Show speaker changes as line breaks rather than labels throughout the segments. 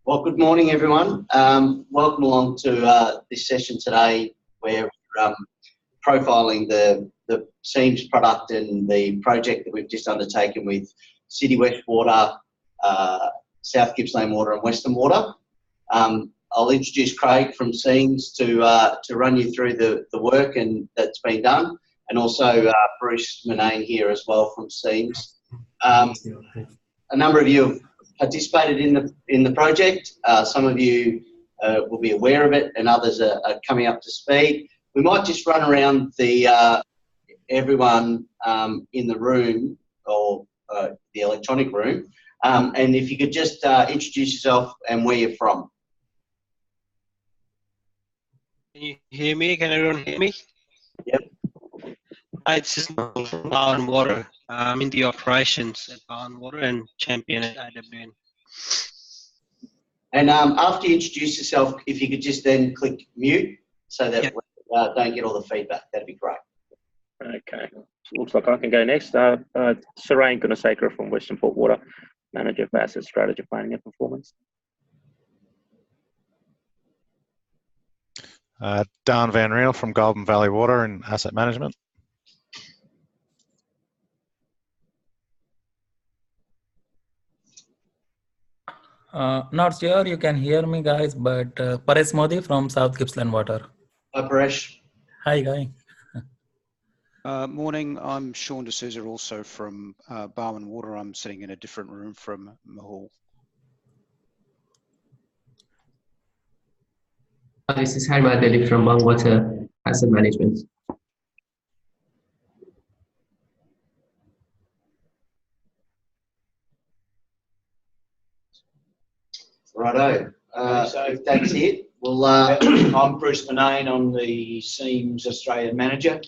Well, good morning, everyone. Welcome along to this session today, where we're profiling the SEAMS product and the project that we've just undertaken with City West Water, South Gippsland Water and Western Water. I'll introduce Craig from SEAMS to run you through the work that's been done, and also Bruce Manane here as well from SEAMS. A number of you have participated in the project. Some of you will be aware of it, and others are coming up to speed. We might just run around everyone in the room, or the electronic room, and if you could just introduce yourself and where you're from.
Can you hear me? Can everyone hear me?
Yep.
Hi, this is Paul from Power and Water. I'm in the operations at Power and Water and champion at IWN.
And after you introduce yourself, if you could just then click mute so that we don't get all the feedback, that'd be great.
Okay, looks like I can go next. Sarain Gunasekara from Western Port Water, Manager of Asset Strategy Planning and Performance.
Dan Van Riel from Golden Valley Water and Asset Management.
Not sure you can hear me, guys, but Paresh Modi from South Gippsland Water.
Hi, Paresh.
Hi, guy.
Morning, I'm Sean D'Souza, also from Barwon Water. I'm sitting in a different room from Mahal.
This is Harma Delhi from Bang Water Asset Management.
Righto. So if that's it, we'll.
I'm Bruce Manane. I'm the SEAMS Australian Manager.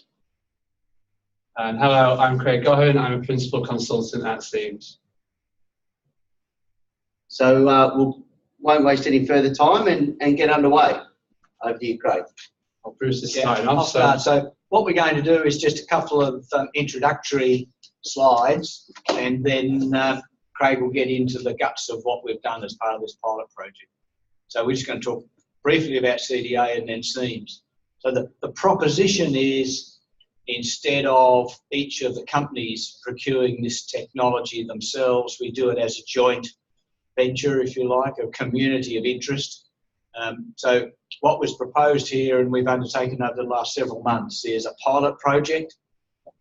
And hello, I'm Craig Gohan. I'm a Principal Consultant at SEAMS.
So we won't waste any further time and get underway. Over to you, Craig.
Well, Bruce is starting off.
I'll start. So what we're going to do is just a couple of introductory slides, and then Craig will get into the guts of what we've done as part of this pilot project. So we're just going to talk briefly about CDA and then SEAMS. So the proposition is, instead of each of the companies procuring this technology themselves, we do it as a joint venture, if you like, a community of interest. So what was proposed here, and we've undertaken over the last several months, is a pilot project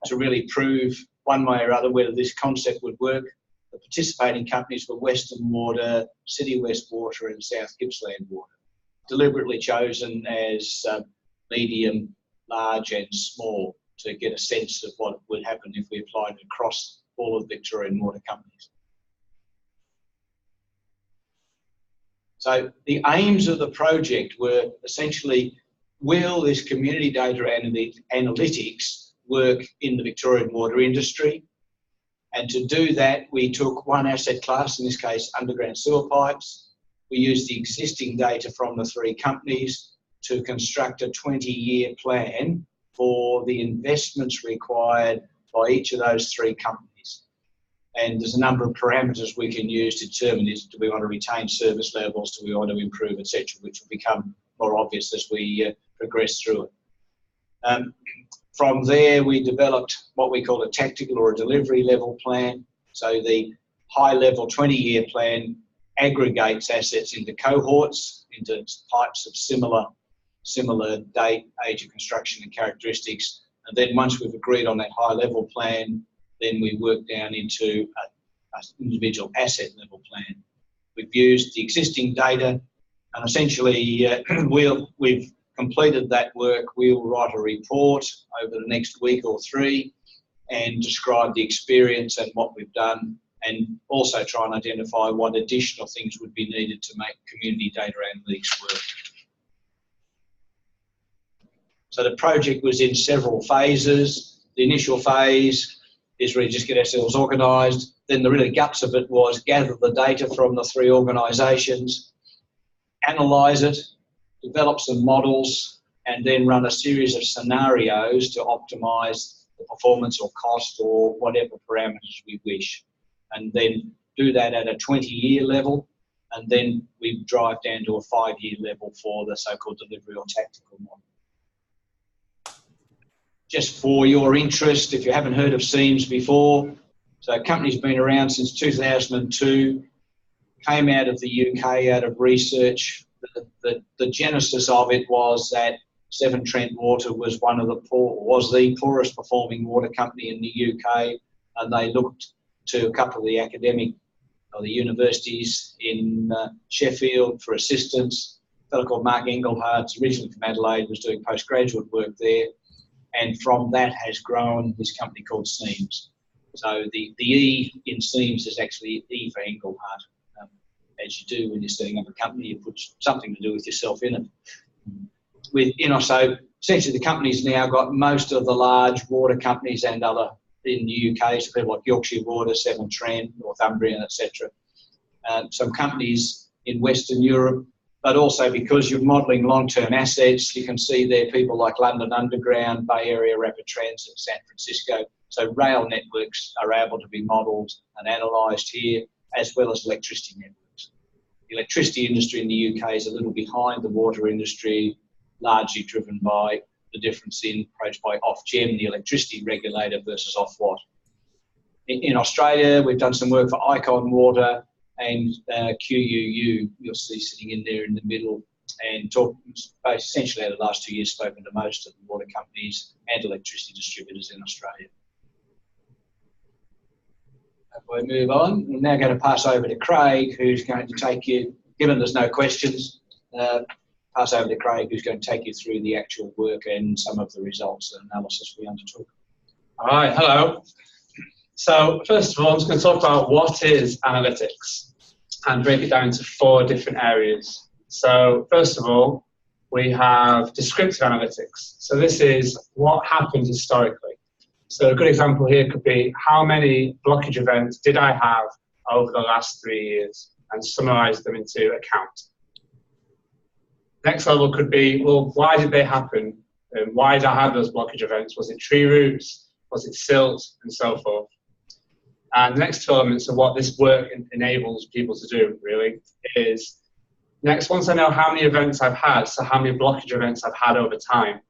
to really prove one way or other whether this concept would work. The participating companies were Western Water, City West Water and South Gippsland Water, deliberately chosen as medium, large and small to get a sense of what would happen if we applied it across all of the Victorian water companies. So the aims of the project were essentially, will this community data analytics work in the Victorian water industry? And to do that, we took one asset class, in this case, underground sewer pipes. We used the existing data from the three companies to construct a 20-year plan for the investments required by each of those three companies. And there's a number of parameters we can use to determine this. Do we want to retain service levels? Do we want to improve, etc., which will become more obvious as we progress through it. From there, we developed what we call a tactical or a delivery level plan. So the high-level 20-year plan aggregates assets into cohorts, into pipes of similar date, age of construction and characteristics. And then once we've agreed on that high-level plan, then we work down into an individual asset level plan. We've used the existing data, and essentially we've completed that work. We'll write a report over the next week or three and describe the experience and what we've done, and also try and identify what additional things would be needed to make community data analytics work. So the project was in several phases. The initial phase is really just get ourselves organised. Then the really guts of it was gather the data from the three organisations, analyse it, develop some models, and then run a series of scenarios to optimise the performance or cost or whatever parameters we wish, and then do that at a 20-year level, and then we drive down to a 5-year level for the so-called delivery or tactical model. Just for your interest, if you haven't heard of SEAMS before, so the company's been around since 2002, came out of the UK, out of research. The genesis of it was that Severn Trent Water was the poorest performing water company in the UK, and they looked to a couple of the academic or the universities in Sheffield for assistance. A fellow called Mark Engelhardt, originally from Adelaide, was doing postgraduate work there, and from that has grown this company called SEAMS. So the E in SEAMS is actually E for Engelhardt. As you do when you're setting up a company, you put something to do with yourself in it. So essentially the company's now got most of the large water companies and other in the UK, so people like Yorkshire Water, Severn Trent, Northumbrian, etc. Some companies in Western Europe, but also because you're modelling long-term assets, you can see there people like London Underground, Bay Area Rapid Transit, San Francisco. So rail networks are able to be modelled and analysed here, as well as electricity networks. The electricity industry in the UK is a little behind the water industry, largely driven by the difference in approach by Ofgem, the electricity regulator, versus Ofwat. In Australia, we've done some work for Icon Water and QUU, you'll see sitting in there in the middle, and essentially over the last 2 years spoken to most of the water companies and electricity distributors in Australia. If we move on, we're now going to pass over to Craig, who's going to take you, given there's no questions, pass over to Craig, who's going to take you through the actual work and some of the results and analysis we undertook.
All right, hello. So first of all, I'm just going to talk about what is analytics and break it down into 4 different areas. So first of all, we have descriptive analytics. So this is what happened historically. So a good example here could be how many blockage events did I have over the last 3 years, and summarize them into a count. Next level could be, well, why did they happen? Why did I have those blockage events? Was it tree roots? Was it silt? And so forth. And the next 2 elements of what this work enables people to do, really, is next, once I know how many events I've had, so how many blockage events I've had over time,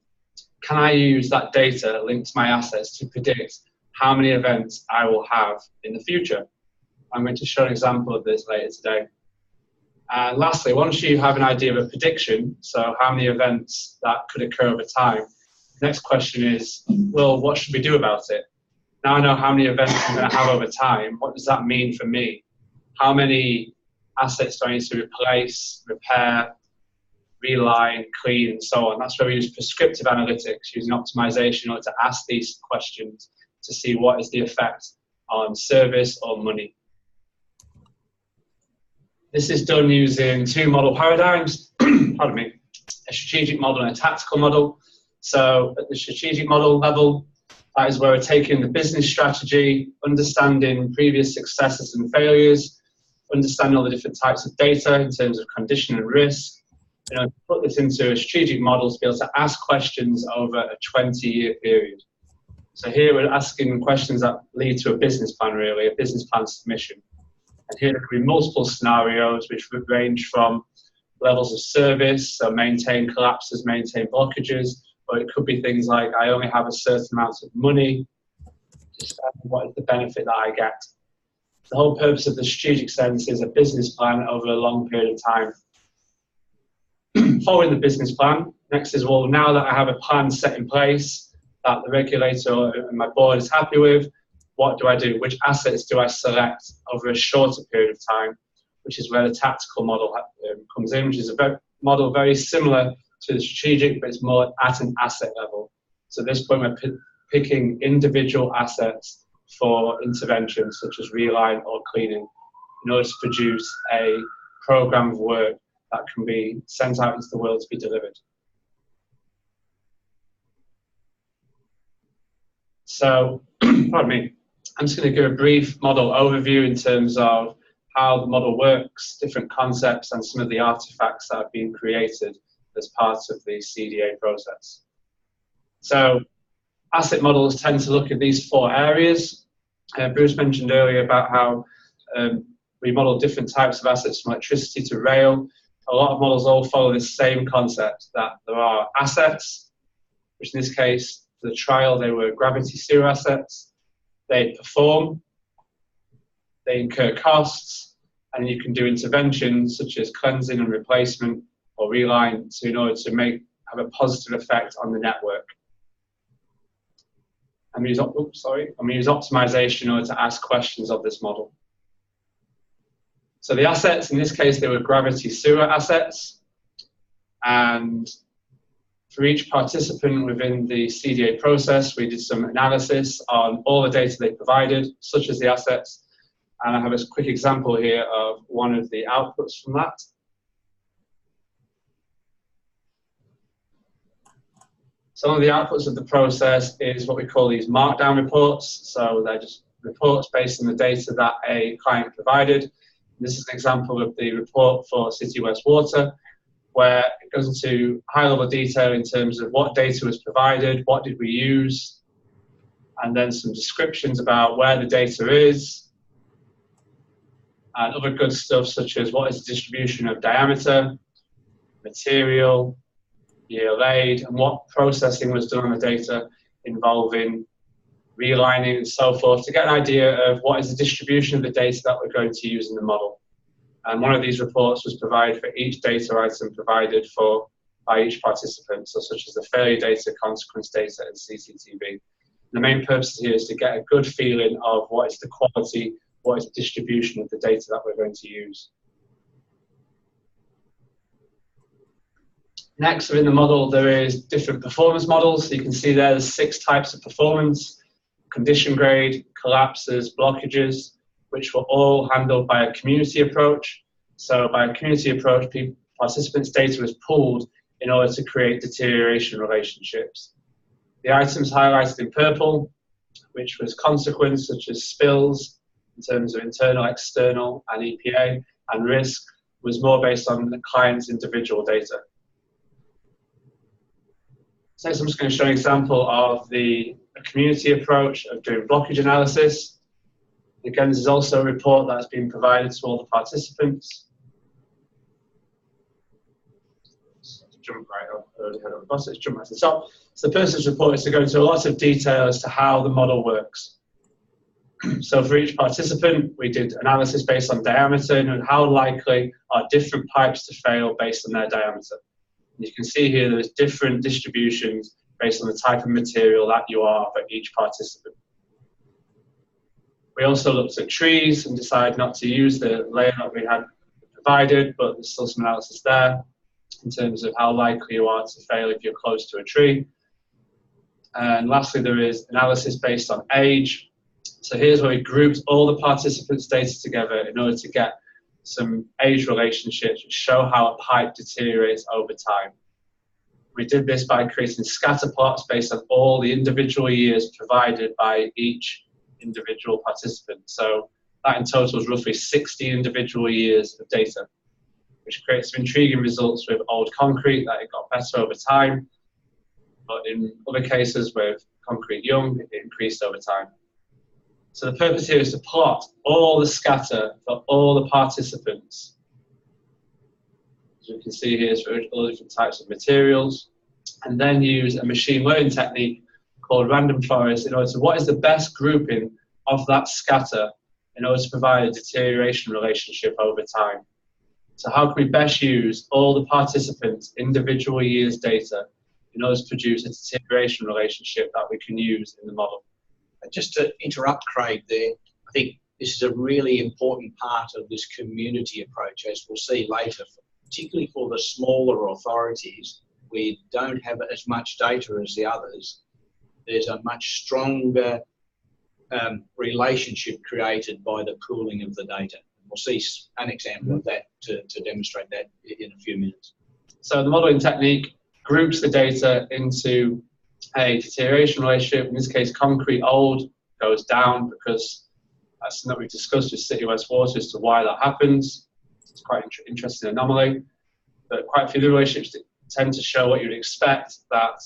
can I use that data linked to my assets to predict how many events I will have in the future? I'm going to show an example of this later today. And lastly, once you have an idea of a prediction, so how many events that could occur over time, the next question is, well, what should we do about it? Now I know how many events I'm going to have over time. What does that mean for me? How many assets do I need to replace, repair, realign, clean, and so on? That's where we use prescriptive analytics, using optimization in order to ask these questions to see what is the effect on service or money. This is done using 2 model paradigms, pardon me, a strategic model and a tactical model. So at the strategic model level, that is where we're taking the business strategy, understanding previous successes and failures, understanding all the different types of data in terms of condition and risk, put this into a strategic model to be able to ask questions over a 20-year period. So here we're asking questions that lead to a business plan, really, a business plan submission. And here there could be multiple scenarios which would range from levels of service, so maintain collapses, maintain blockages, or it could be things like I only have a certain amount of money, just what is the benefit that I get. The whole purpose of the strategic sense is a business plan over a long period of time. Following the business plan, next is, well, now that I have a plan set in place that the regulator and my board is happy with, what do I do? Which assets do I select over a shorter period of time, which is where the tactical model comes in, which is a model very similar to the strategic, but it's more at an asset level. So at this point, we're picking individual assets for interventions such as realign or cleaning in order to produce a program of work that can be sent out into the world to be delivered. So, pardon me, I'm just going to give a brief model overview in terms of how the model works, different concepts, and some of the artifacts that have been created as part of the CDA process. So, asset models tend to look at these 4 areas. Bruce mentioned earlier about how we model different types of assets from electricity to rail. A lot of models all follow this same concept, that there are assets, which in this case, for the trial, they were gravity zero assets. They perform, they incur costs, and you can do interventions such as cleansing and replacement or reline in order to have a positive effect on the network. And we use optimization in order to ask questions of this model. So the assets, in this case, they were gravity sewer assets. And for each participant within the CDA process, we did some analysis on all the data they provided, such as the assets. And I have a quick example here of one of the outputs from that. Some of the outputs of the process is what we call these markdown reports. So they're just reports based on the data that a client provided. This is an example of the report for City West Water, where it goes into high-level detail in terms of what data was provided, what did we use, and then some descriptions about where the data is, and other good stuff such as what is the distribution of diameter, material, year laid, and what processing was done on the data involving realigning and so forth, to get an idea of what is the distribution of the data that we're going to use in the model. And one of these reports was provided for each data item provided by each participant, so such as the failure data, consequence data, and CCTV. The main purpose here is to get a good feeling of what is the quality, what is the distribution of the data that we're going to use. Next, within the model, there is different performance models. So you can see there's 6 types of performance: condition grade, collapses, blockages, which were all handled by a community approach. So by a community approach, participants' data was pooled in order to create deterioration relationships. The items highlighted in purple, which was consequence, such as spills, in terms of internal, external, and EPA, and risk, was more based on the client's individual data. So I'm just going to show an example of the community approach of doing blockage analysis. Again, this is also a report that has been provided to all the participants. Jump right up, let's jump right to the top. So the person's report is to go into a lot of detail as to how the model works. So for each participant, we did analysis based on diameter and how likely are different pipes to fail based on their diameter. And you can see here there's different distributions based on the type of material that you are for each participant. We also looked at trees and decided not to use the layer that we had provided, but there's still some analysis there in terms of how likely you are to fail if you're close to a tree. And lastly, there is analysis based on age. So here's where we grouped all the participants' data together in order to get some age relationships which show how a pipe deteriorates over time. We did this by creating scatter plots based on all the individual years provided by each individual participant. So that in total is roughly 60 individual years of data, which creates some intriguing results with old concrete that it got better over time. But in other cases with concrete young, it increased over time. So the purpose here is to plot all the scatter for all the participants. As you can see here, for all different types of materials, and then use a machine learning technique called random forest in order to what is the best grouping of that scatter in order to provide a deterioration relationship over time. So how can we best use all the participants' individual years data in order to produce a deterioration relationship that we can use in the model?
Just to interrupt Craig there, I think this is a really important part of this community approach, as we'll see later, particularly for the smaller authorities. We don't have as much data as the others. There's a much stronger relationship created by the pooling of the data. We'll see an example of that to demonstrate that in a few minutes.
So the modeling technique groups the data into a deterioration relationship. In this case, concrete old goes down because that's something that we've discussed with City West Water as to why that happens. It's quite an interesting anomaly. But quite a few of the relationships tend to show what you'd expect, that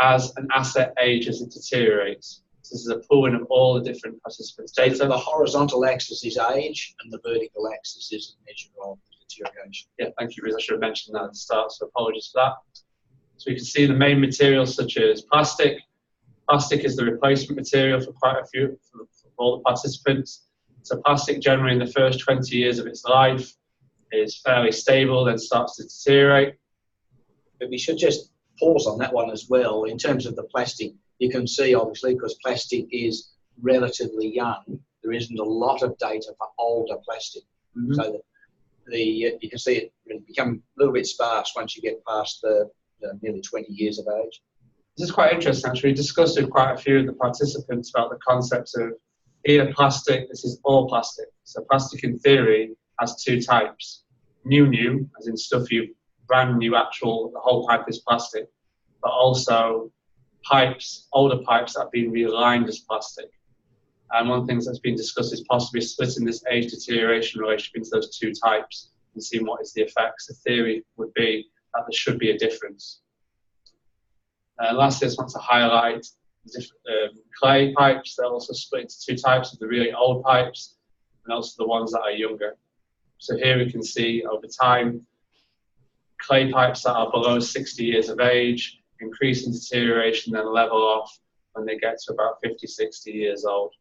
as an asset ages, it deteriorates. So this is a pooling of all the different participants' data.
So the horizontal axis is age, and the vertical axis is a measure of deterioration.
Yeah, thank you, Riz. I should have mentioned that at the start, so apologies for that. So you can see the main materials such as plastic. Plastic is the replacement material for quite a few, for all the participants. So plastic generally in the first 20 years of its life is fairly stable, then starts to deteriorate.
But we should just pause on that one as well. In terms of the plastic, you can see obviously because plastic is relatively young, there isn't a lot of data for older plastic.
Mm-hmm.
So you can see it really become a little bit sparse once you get past the nearly 20 years of age.
This is quite interesting actually. We discussed with quite a few of the participants about the concepts of here plastic, this is all plastic. So plastic in theory has two types. New, as in stuff brand new the whole pipe is plastic, but also pipes, older pipes that have been realigned as plastic. And one of the things that's been discussed is possibly splitting this age deterioration relationship into those two types and seeing what is the effects. The theory would be that there should be a difference. Lastly, I just want to highlight the different clay pipes. They're also split into two types of the really old pipes and also the ones that are younger. So here we can see over time, clay pipes that are below 60 years of age increase in deterioration, then level off when they get to about 50, 60 years old.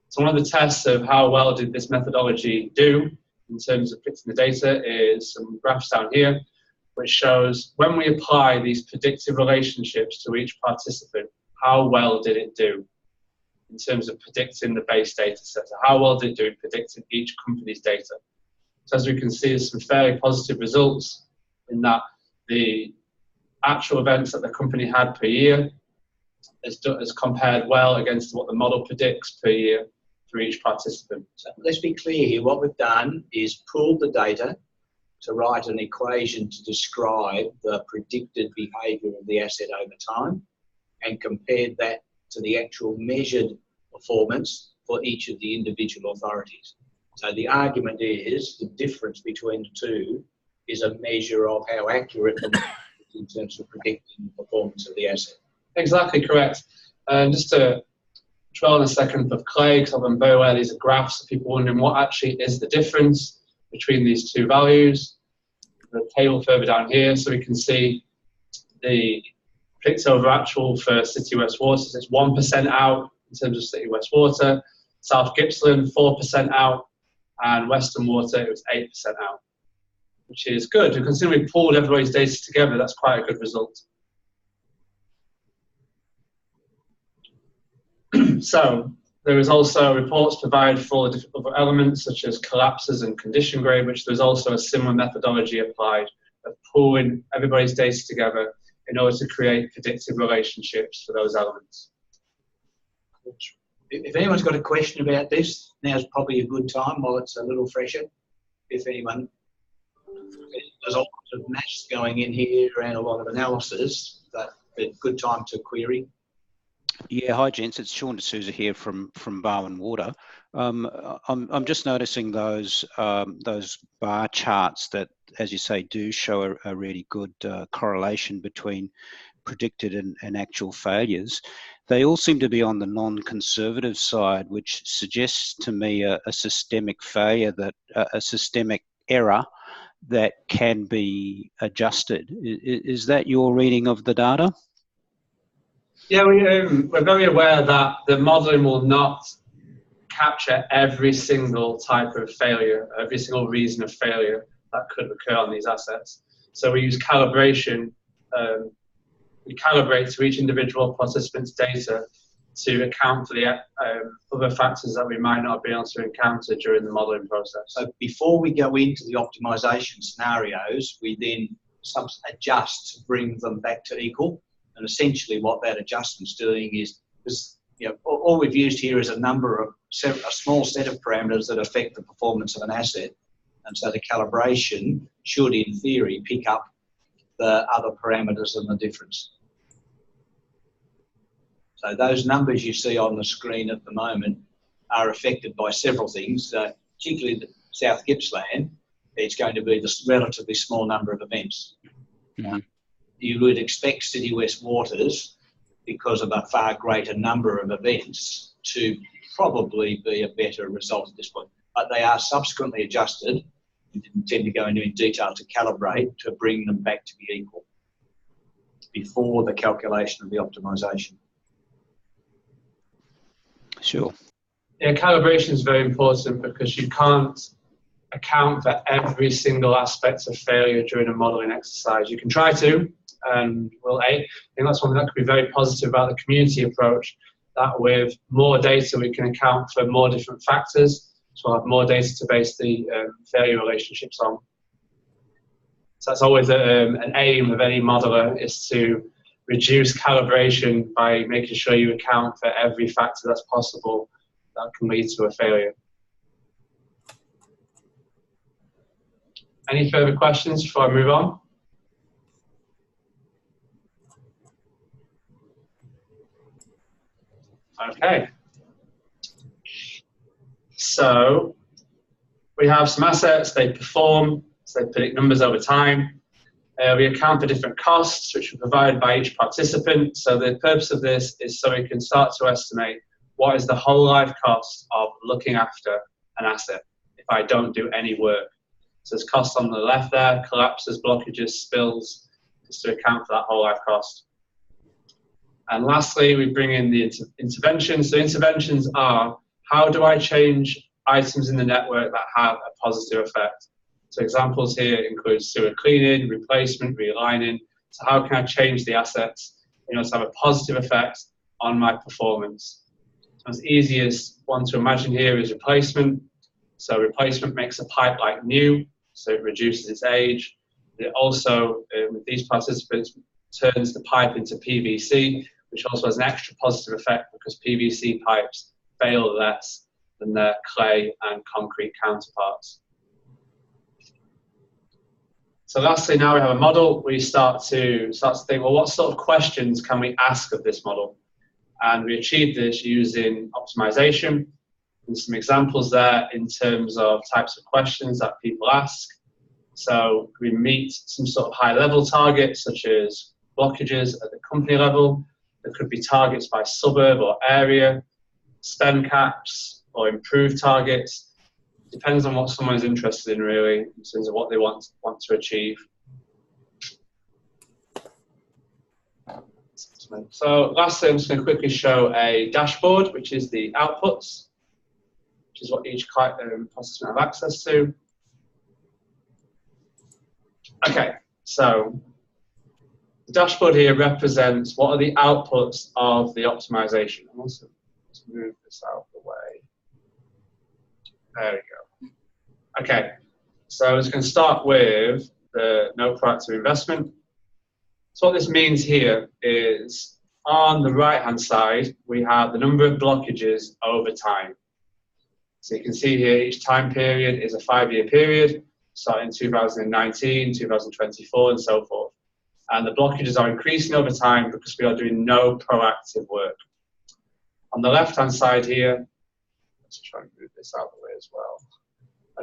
So one of the tests of how well did this methodology do in terms of predicting the data is some graphs down here, which shows when we apply these predictive relationships to each participant, how well did it do in terms of predicting the base data set? So how well did it do in predicting each company's data? So as we can see, there's some fairly positive results in that the actual events that the company had per year is compared well against what the model predicts per year for each participant.
So let's be clear here. What we've done is pulled the data to write an equation to describe the predicted behaviour of the asset over time and compared that to the actual measured performance for each of the individual authorities. So the argument is the difference between the two is a measure of how accurate the model is in terms of predicting the performance of the asset.
Exactly correct. And just to dwell on a second of clay, because I'm very aware these are graphs, so people wondering what actually is the difference between these two values. The table further down here, so we can see the picked over actual for City West Water. So it's 1% out in terms of City West Water. South Gippsland, 4% out, and Western Water, it was 8% out, which is good. And considering we pulled everybody's data together, that's quite a good result. So there is also reports provided for the different other elements such as collapses and condition grade, which there's also a similar methodology applied of pulling everybody's data together in order to create predictive relationships for those elements.
If anyone's got a question about this, now's probably a good time while it's a little fresher. If anyone, there's a lot of maths going in here and a lot of analysis, but a good time to query.
Yeah, hi gents, it's Sean D'Souza here from Barwon Water. I'm just noticing those bar charts that, as you say, do show a really good correlation between predicted and actual failures. They all seem to be on the non-conservative side, which suggests to me a systemic failure, that a systemic error that can be adjusted. Is that your reading of the data?
Yeah, we're very aware that the modelling will not capture every single type of failure, every single reason of failure that could occur on these assets. So we use calibration. We calibrate to each individual participant's data to account for the other factors that we might not be able to encounter during the modelling process.
So before we go into the optimisation scenarios, we then adjust to bring them back to equal. And essentially what that adjustment's doing is all we've used here is a small set of parameters that affect the performance of an asset. And so the calibration should, in theory, pick up the other parameters and the difference. So those numbers you see on the screen at the moment are affected by several things, particularly the South Gippsland. It's going to be this relatively small number of events.
Mm-hmm.
you would expect City West Waters, because of a far greater number of events, to probably be a better result at this point. But they are subsequently adjusted. We didn't intend to go into in detail to calibrate to bring them back to be equal before the calculation of the optimisation.
Sure.
Yeah, calibration is very important because you can't account for every single aspect of failure during a modelling exercise. You can try to, and I think that's something that could be very positive about the community approach, that with more data we can account for more different factors, so we'll have more data to base the failure relationships on. So that's always an aim of any modeler, is to reduce calibration by making sure you account for every factor that's possible that can lead to a failure. Any further questions before I move on? Okay. So we have some assets, they perform, so they predict numbers over time. We account for different costs, which are provided by each participant. So the purpose of this is so we can start to estimate what is the whole life cost of looking after an asset if I don't do any work. So there's costs on the left there, collapses, blockages, spills, just to account for that whole life cost. And lastly, we bring in the interventions. So interventions are, how do I change items in the network that have a positive effect? So examples here include sewer cleaning, replacement, realigning. So how can I change the assets in order to have a positive effect on my performance? So as easy as one to imagine here is replacement. So replacement makes a pipe like new, so it reduces its age. It also, with these participants, turns the pipe into PVC, which also has an extra positive effect because PVC pipes fail less than their clay and concrete counterparts. So lastly, now we have a model. We start to think, well, what sort of questions can we ask of this model? And we achieve this using optimization. And some examples there in terms of types of questions that people ask. So we meet some sort of high-level targets, such as blockages at the company level. There could be targets by suburb or area, spend caps, or improved targets. Depends on what someone is interested in, really, in terms of what they want to achieve. So lastly, I'm just going to quickly show a dashboard, which is the outputs, which is what each participant have access to. Okay, so the dashboard here represents what are the outputs of the optimization. I'm also let's move this out of the way. There we go. Okay, so it's going to start with the no proactive investment. So what this means here is on the right-hand side, we have the number of blockages over time. So you can see here each time period is a 5-year period, starting 2019, 2024, and so forth. And the blockages are increasing over time because we are doing no proactive work. On the left-hand side here, let's try and move this out of the way as well.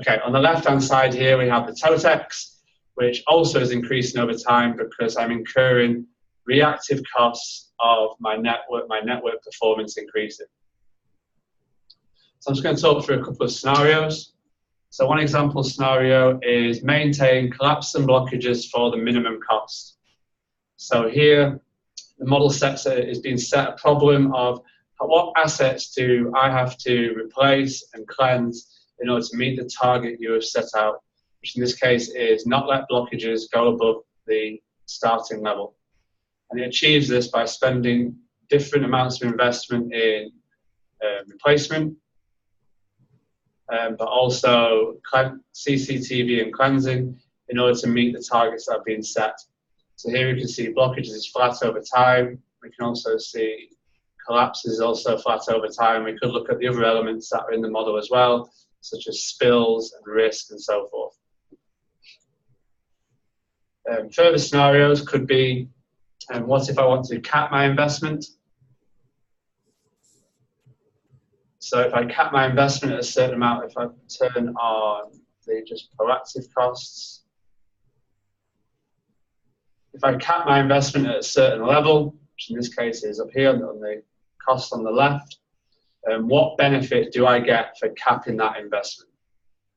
Okay, on the left-hand side here, we have the TOTEX, which also is increasing over time because I'm incurring reactive costs of my network performance increasing. So I'm just going to talk through a couple of scenarios. So one example scenario is maintain collapse and blockages for the minimum cost. So here, the model is being set a problem of what assets do I have to replace and cleanse in order to meet the target you have set out, which in this case is not let blockages go above the starting level. And it achieves this by spending different amounts of investment in replacement, but also CCTV and cleansing in order to meet the targets that are being set. So here we can see blockages is flat over time. We can also see collapse is also flat over time. We could look at the other elements that are in the model as well, such as spills and risk and so forth. Further scenarios could be, what if I want to cap my investment? So if I cap my investment at a certain amount, if I turn on the just proactive costs, if I cap my investment at a certain level, which in this case is up here on the cost on the left, what benefit do I get for capping that investment?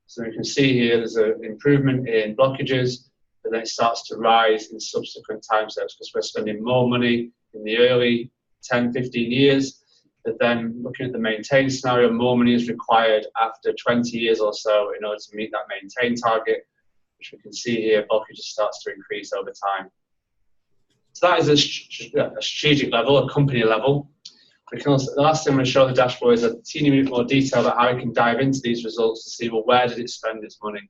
So you can see here there's an improvement in blockages, but then it starts to rise in subsequent time steps because we're spending more money in the early 10, 15 years. But then looking at the maintain scenario, more money is required after 20 years or so in order to meet that maintain target, which we can see here, blockages starts to increase over time. So that is a strategic level, a company level. We can also, the last thing I'm going to show the dashboard is a teeny bit more detail about how we can dive into these results to see, well, where did it spend its money?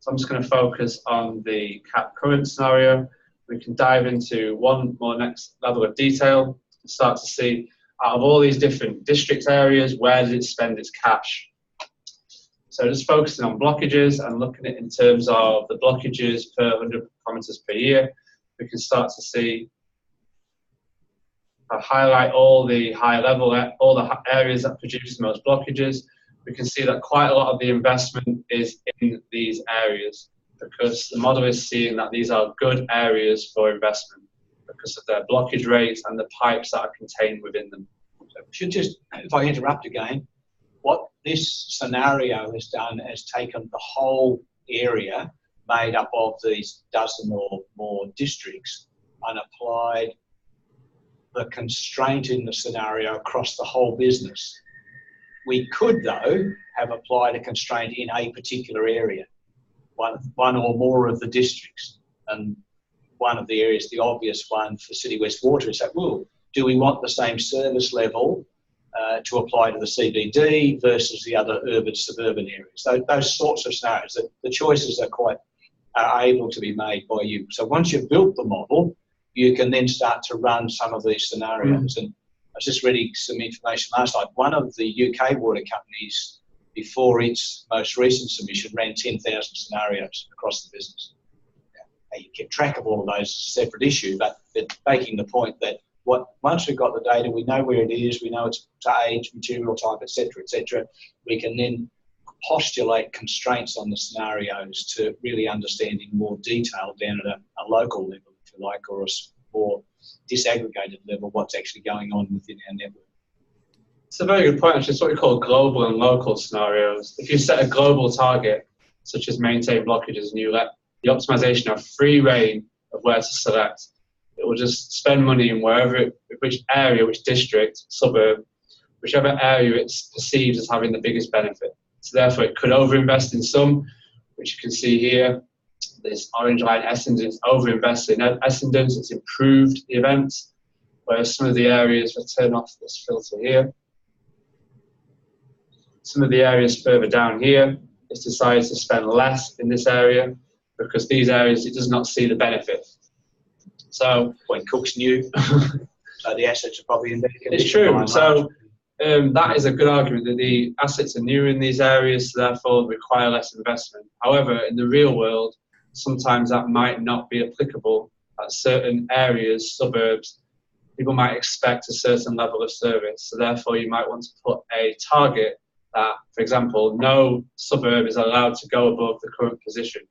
So I'm just going to focus on the cap current scenario. We can dive into one more next level of detail and start to see, out of all these different district areas, where did it spend its cash? So just focusing on blockages and looking at it in terms of the blockages per 100 kilometers per year, we can start to see, if I highlight all the high level, all the areas that produce the most blockages, we can see that quite a lot of the investment is in these areas because the model is seeing that these are good areas for investment because of their blockage rates and the pipes that are contained within them.
So should just, if I interrupt again, what this scenario has done is taken the whole area made up of these dozen or more districts and applied the constraint in the scenario across the whole business. We could, though, have applied a constraint in a particular area, one or more of the districts. And one of the areas, the obvious one for City West Water is that, well, do we want the same service level to apply to the CBD versus the other urban suburban areas? So those sorts of scenarios, the choices are able to be made by you. So once you've built the model, you can then start to run some of these scenarios. And I was just reading some information last night. One of the UK water companies, before its most recent submission, ran 10,000 scenarios across the business. Now, you keep track of all of those, is a separate issue, but they're making the point that once we've got the data, we know where it is, we know its age, material type, etc., we can then postulate constraints on the scenarios to really understand in more detail down at a local level, if you like, or a more disaggregated level, what's actually going on within our network.
It's a very good point, actually. It's what we call global and local scenarios. If you set a global target, such as maintain blockages, and you let the optimization have free reign of where to select, it will just spend money in which area, which district, suburb, whichever area it's perceived as having the biggest benefit. So therefore, it could overinvest in some, which you can see here. This orange line, Essendon, it's overinvested in Essendon, it's improved the events, whereas some of the areas, we'll turn off this filter here. Some of the areas further down here, it's decided to spend less in this area because these areas, it does not see the benefit. So
when Cook's new, so the assets are probably in better condition.
It's true. So that is a good argument that the assets are newer in these areas, so therefore require less investment. However, in the real world, sometimes that might not be applicable at certain areas, suburbs. People might expect a certain level of service, so therefore you might want to put a target that, for example, no suburb is allowed to go above the current position,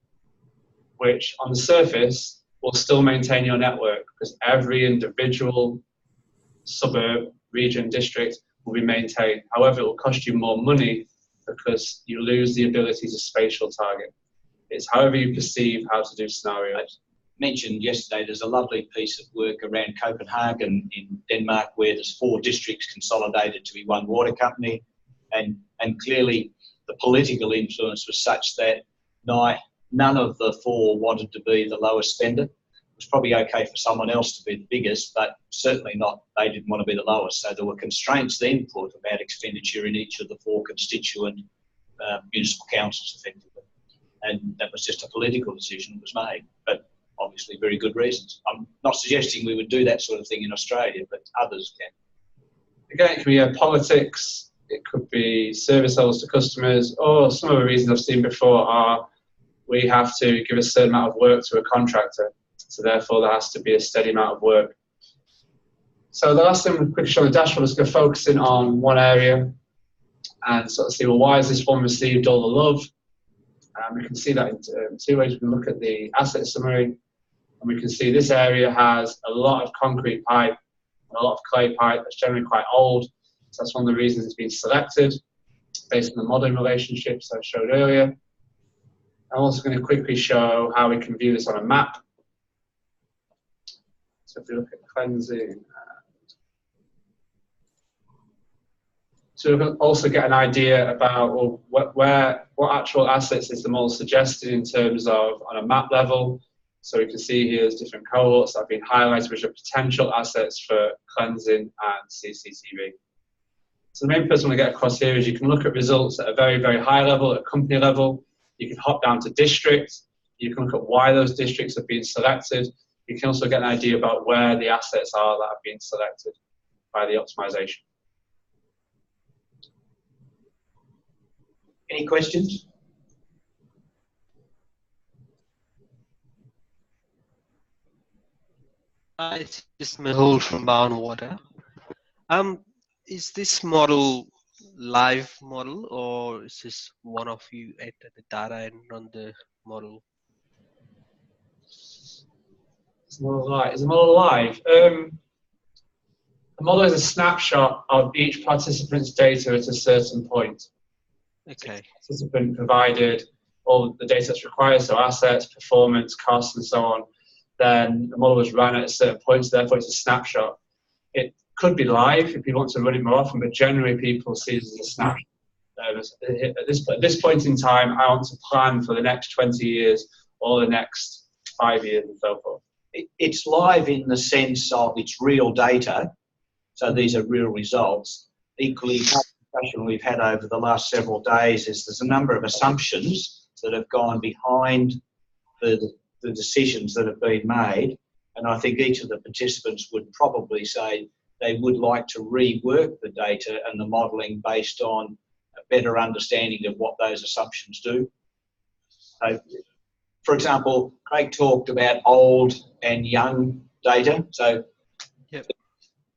which on the surface will still maintain your network because every individual suburb, region, district will be maintained. However, it will cost you more money because you lose the ability to spatial target. It's however you perceive how to do scenarios.
Mentioned yesterday, there's a lovely piece of work around Copenhagen in Denmark where there's 4 districts consolidated to be one water company, and clearly the political influence was such that none of the 4 wanted to be the lowest spender. It was probably okay for someone else to be the biggest, but certainly not, they didn't want to be the lowest. So there were constraints then put about expenditure in each of the 4 constituent municipal councils effectively. And that was just a political decision that was made, but obviously very good reasons. I'm not suggesting we would do that sort of thing in Australia, but others can.
Again, it can be politics, it could be service levels to customers, or some of the reasons I've seen before are we have to give a certain amount of work to a contractor, so therefore there has to be a steady amount of work. So the last thing we'll quickly show on the dashboard is going to focus in on one area and sort of see, well, why has this one received all the love? And we can see that in two ways. We can look at the asset summary, and we can see this area has a lot of concrete pipe and a lot of clay pipe that's generally quite old. So that's one of the reasons it's been selected based on the modelling relationships I showed earlier. I'm also going to quickly show how we can view this on a map. So if we look at cleansing, so we can also get an idea about, well, what actual assets is the model suggested in terms of on a map level. So we can see here there's different cohorts that have been highlighted, which are potential assets for cleansing and CCTV. So the main point I want to get across here is you can look at results at a very, very high level, at company level. You can hop down to district. You can look at why those districts have been selected. You can also get an idea about where the assets are that have been selected by the optimization.
Any questions?
It's just Mehul from Bound Water. Is this model live model, or is this one of you enter the data and run the model?
Is the model live? The model is a snapshot of each participant's data at a certain point.
Okay.
So the participant provided all the data that's required, so assets, performance, costs, and so on. Then the model was run at a certain point, so therefore it's a snapshot. It could be live if you want to run it more often, but generally people see it as a snapshot. At this point in time, I want to plan for the next 20 years or the next 5 years and so forth.
It's live in the sense of it's real data, so these are real results. Equally, the discussion we've had over the last several days is there's a number of assumptions that have gone behind the decisions that have been made, and I think each of the participants would probably say they would like to rework the data and the modelling based on a better understanding of what those assumptions do. For example, Craig talked about old and young data. So
yep.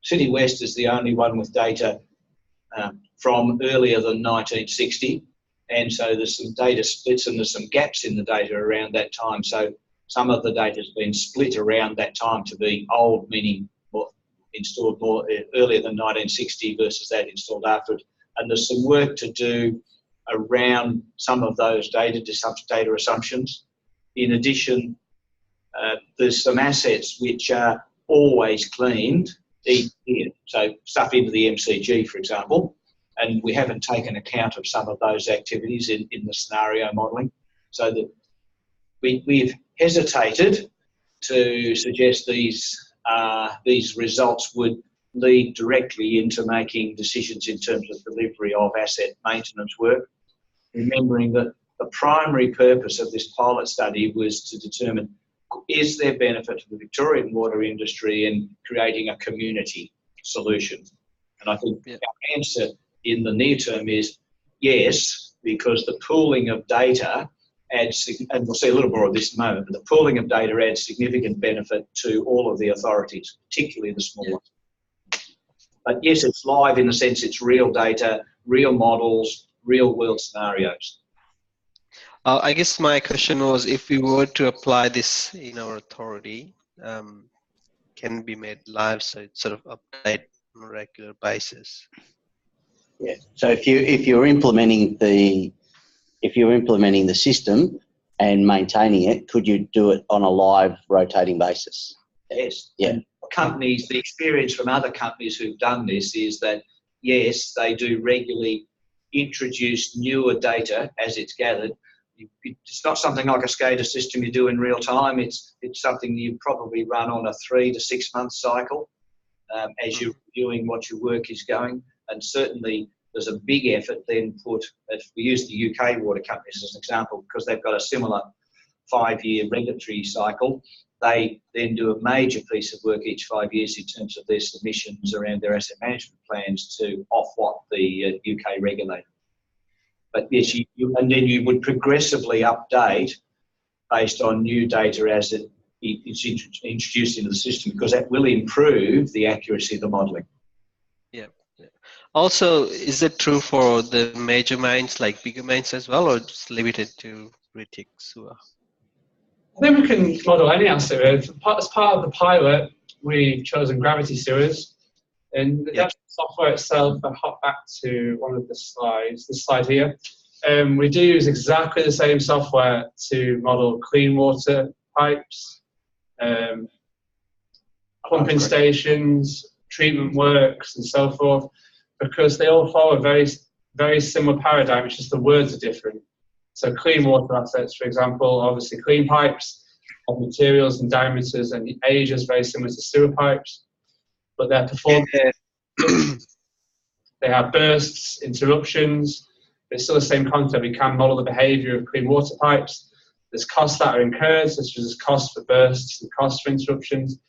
City West is the only one with data from earlier than 1960. And so there's some data splits and there's some gaps in the data around that time. So some of the data has been split around that time to be old, meaning installed more earlier than 1960 versus that installed afterwards. And there's some work to do around some of those data assumptions. In addition, there's some assets which are always cleaned each year. So stuff into the MCG, for example, and we haven't taken account of some of those activities in the scenario modelling. So that we've hesitated to suggest these results would lead directly into making decisions in terms of delivery of asset maintenance work, remembering that the primary purpose of this pilot study was to determine, is there benefit to the Victorian water industry in creating a community solution? And I think our answer in the near term is yes, because the pooling of data adds, and we'll see a little more of this in a moment, but the pooling of data adds significant benefit to all of the authorities, particularly the small ones. But yes, it's live in the sense it's real data, real models, real world scenarios.
I guess my question was, if we were to apply this in our authority, can it be made live so it's sort of update on a regular basis?
Yeah. So if you're implementing the system and maintaining it, could you do it on a live rotating basis?
Yes.
Yeah.
And companies, the experience from other companies who've done this is that yes, they do regularly introduce newer data as it's gathered. It's not something like a SCADA system you do in real time. It's something you probably run on a 3 to 6 month cycle as you're reviewing what your work is going. And certainly there's a big effort then put, if we use the UK water companies as an example, because they've got a similar 5-year regulatory cycle, they then do a major piece of work each 5 years in terms of their submissions around their asset management plans to Ofwat, the UK regulator. But yes, and then you would progressively update based on new data as it's introduced into the system, because that will improve the accuracy of the modelling.
Yeah. Also, is it true for the major mines, like bigger mines as well, or just limited to retic sewer?
I think we can model any asset. As part of the pilot, we've chosen gravity sewers. And the actual software itself, I hop back to one of the slides, this slide here. We do use exactly the same software to model clean water pipes, pumping stations, treatment works, and so forth, because they all follow a very, very similar paradigm. It's just the words are different. So clean water assets, for example, obviously clean pipes have materials and diameters, and the age is very similar to sewer pipes, but their performance, they have bursts, interruptions. It's still the same concept. We can model the behavior of clean water pipes. There's costs that are incurred, such as costs for bursts and costs for interruptions.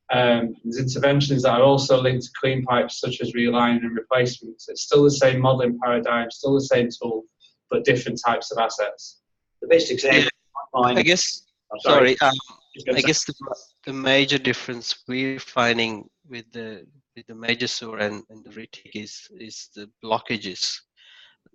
There's interventions that are also linked to clean pipes, such as relining and replacement. So it's still the same modeling paradigm, still the same tool, but different types of assets.
The best example,
I guess. I guess the major difference we're finding with the major sewer and the retic is the blockages.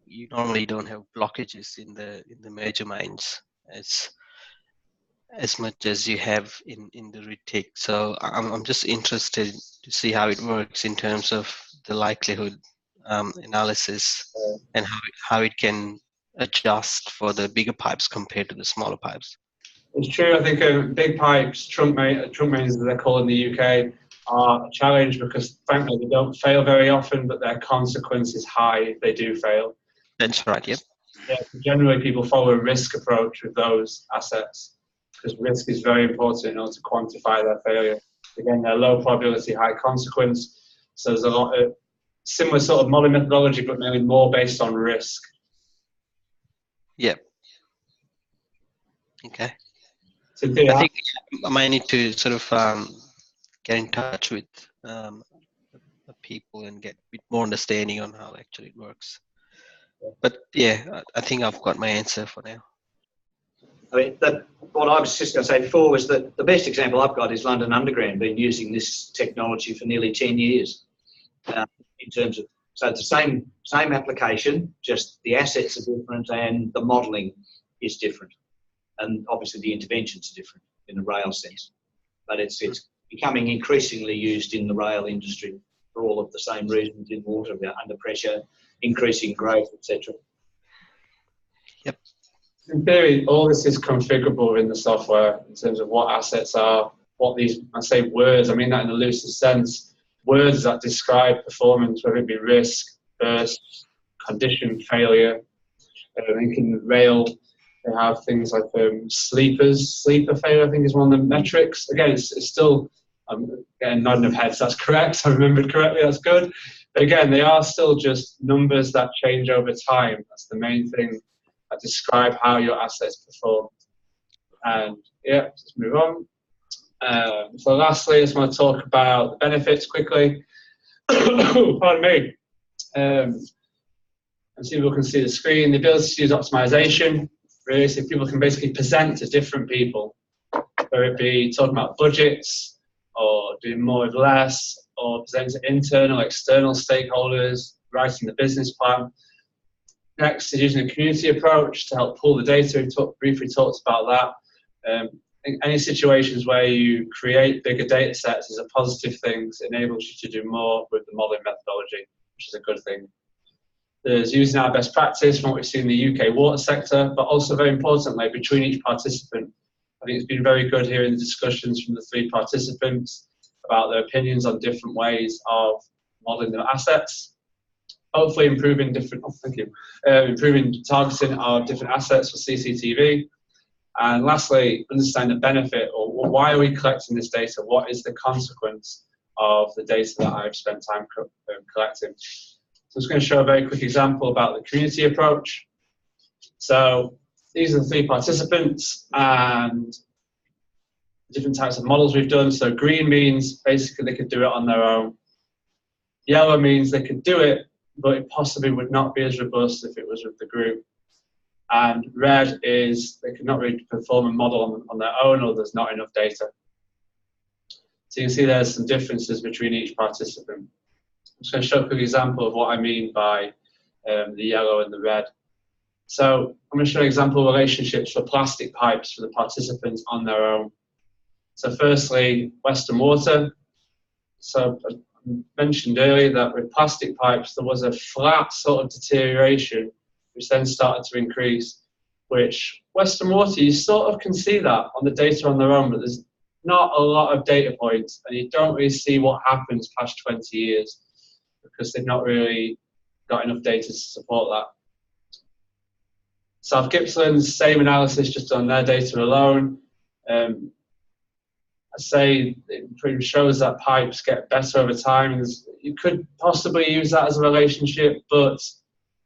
You normally don't have blockages in the major mains as much as you have in the retic. So I'm just interested to see how it works in terms of the likelihood analysis and how it can adjust for the bigger pipes compared to the smaller pipes.
It's true. I think big pipes, trunk mains as they're called in the UK, are a challenge because frankly they don't fail very often, but their consequence is high if they do fail.
That's right. Yep.
Yeah. Generally, people follow a risk approach with those assets because risk is very important in order to quantify their failure. Again, they're low probability, high consequence. So there's a lot of similar sort of modeling methodology, but maybe more based on risk.
Yep. Okay.
So
I think I might need to sort of get in touch with the people and get a bit more understanding on how actually it works. But yeah, I think I've got my answer for now.
I mean, what I was just going to say before was that the best example I've got is London Underground, been using this technology for nearly 10 years. In terms of, so it's the same application, just the assets are different and the modelling is different. And obviously the interventions are different in the rail sense. But it's becoming increasingly used in the rail industry for all of the same reasons in water, under pressure, increasing growth, etc.
Yep.
In theory, all this is configurable in the software in terms of what assets are, what these, I say words, I mean that in the loosest sense, words that describe performance, whether it be risk, burst, condition, failure. I think in the rail, they have things like sleeper failure, I think is one of the metrics. Again, it's still, I'm getting nodding of heads, that's correct, I remembered correctly, that's good. But again, they are still just numbers that change over time. That's the main thing that describe how your assets perform. And yeah, let's move on. So lastly, I just want to talk about the benefits quickly. Pardon me. And see if people can see the screen. The ability to use optimization, really, so people can basically present to different people, whether it be talking about budgets or doing more with less, or present to internal, external stakeholders, writing the business plan. Next is using a community approach to help pull the data. We briefly talked about that. In any situations where you create bigger data sets is a positive thing. It enables you to do more with the modeling methodology, which is a good thing. There's using our best practice from what we see in the UK water sector, but also very importantly, between each participant. I think it's been very good hearing the discussions from the 3 participants about their opinions on different ways of modeling their assets. Hopefully improving improving targeting of different assets for CCTV. And lastly, understand the benefit, or why are we collecting this data? What is the consequence of the data that I've spent time collecting? So I'm just going to show a very quick example about the community approach. So these are the 3 participants and different types of models we've done. So green means basically they could do it on their own. Yellow means they could do it, but it possibly would not be as robust if it was with the group. And red is they could not really perform a model on their own, or there's not enough data. So you can see there's some differences between each participant. I'm just going to show a quick example of what I mean by the yellow and the red. So I'm going to show example relationships for plastic pipes for the participants on their own. So firstly, Western Water. So I mentioned earlier that with plastic pipes, there was a flat sort of deterioration, which then started to increase, which Western Water, you sort of can see that on the data on their own, but there's not a lot of data points, and you don't really see what happens past 20 years because they've not really got enough data to support that. South Gippsland's same analysis just on their data alone. I say it pretty much shows that pipes get better over time. You could possibly use that as a relationship, but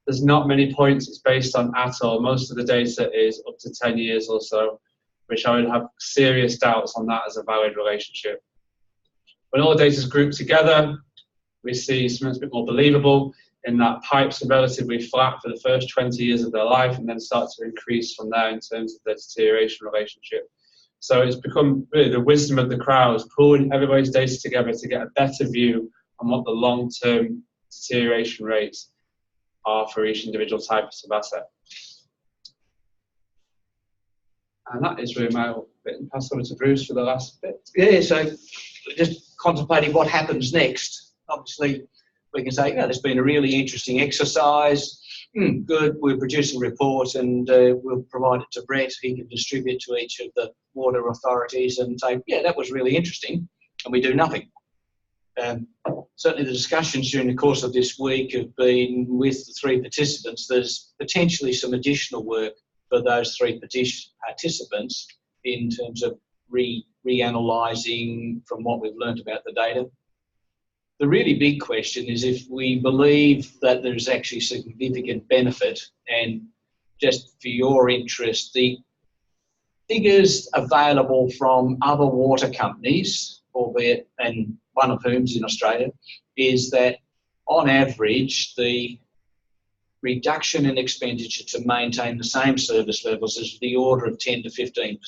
there's not many points it's based on at all. Most of the data is up to 10 years or so, which I would have serious doubts on that as a valid relationship. When all the data is grouped together, we see something that's a bit more believable in that pipes are relatively flat for the first 20 years of their life and then start to increase from there in terms of their deterioration relationship. So it's become really the wisdom of the crowds, pulling everybody's data together to get a better view on what the long-term deterioration rates are for each individual type of asset. And that is really my bit. And pass over to Bruce for the last bit.
Yeah, so just contemplating what happens next. Obviously, we can say, yeah, there's been a really interesting exercise. Good, we'll produce a report and we'll provide it to Brett. He can distribute to each of the water authorities and say, yeah, that was really interesting, and we do nothing. Certainly the discussions during the course of this week have been with the three participants. There's potentially some additional work for those three participants in terms of reanalyzing from what we've learned about the data. The really big question is if we believe that there's actually significant benefit, and just for your interest, the figures available from other water companies, albeit, and one of whom's in Australia, is that on average the reduction in expenditure to maintain the same service levels is the order of 10 to 15%.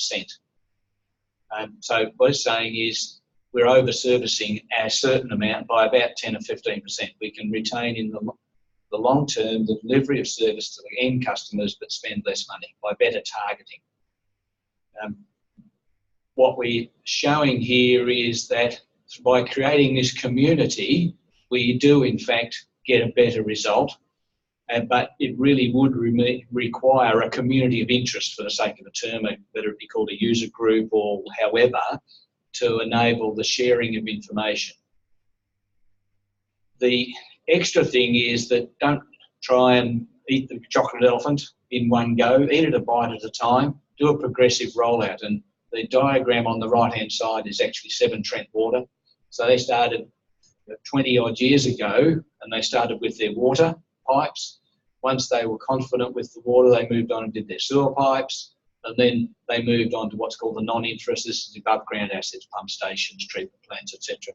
So what it's saying is we're over-servicing a certain amount by about 10 or 15%. We can retain in the long term the delivery of service to the end customers but spend less money by better targeting. What we're showing here is that by creating this community, we do in fact get a better result, but it really would require a community of interest, for the sake of a term, whether it be called a user group or however, to enable the sharing of information. The extra thing is that don't try and eat the chocolate elephant in one go, eat it a bite at a time, do a progressive rollout. And the diagram on the right-hand side is actually Severn Trent Water. So they started 20 odd years ago, and they started with their water pipes. Once they were confident with the water, they moved on and did their sewer pipes. And then they moved on to what's called the non-interest. This is above ground assets, pump stations, treatment plants, etc.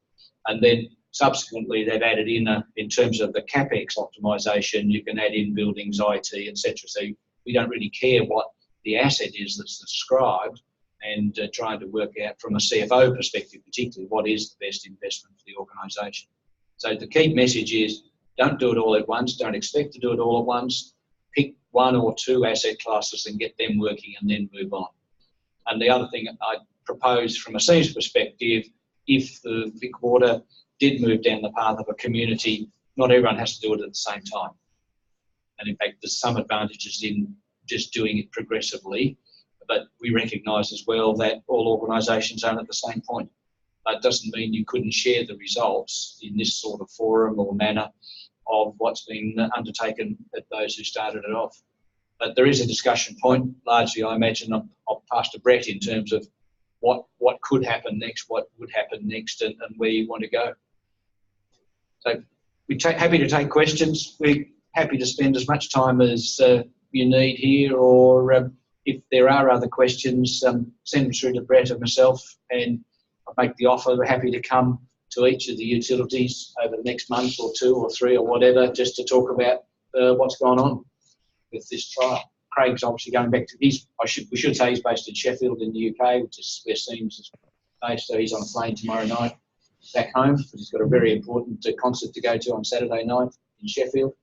And then subsequently they've added in terms of the CapEx optimisation, you can add in buildings, IT, etc. So we don't really care what the asset is that's described, and trying to work out from a CFO perspective, particularly what is the best investment for the organisation. So the key message is don't do it all at once. Don't expect to do it all at once. Pick one or two asset classes and get them working and then move on. And the other thing I propose from a SEAMS perspective, if the Vic Water did move down the path of a community, not everyone has to do it at the same time. And in fact, there's some advantages in just doing it progressively, but we recognise as well that all organisations aren't at the same point. That doesn't mean you couldn't share the results in this sort of forum or manner of what's been undertaken at those who started it off. But there is a discussion point, largely I imagine I'll pass to Brett in terms of what could happen next, what would happen next, and where you want to go. So we're happy to take questions. We're happy to spend as much time as you need here, or if there are other questions, send them through to Brett or myself, and I'll make the offer. We're happy to come to each of the utilities over the next month or two or three or whatever, just to talk about what's going on with this trial. Craig's obviously going back to we should say he's based in Sheffield in the UK, which is where SEAMS is based, so he's on a plane tomorrow night back home, because he's got a very important concert to go to on Saturday night in Sheffield.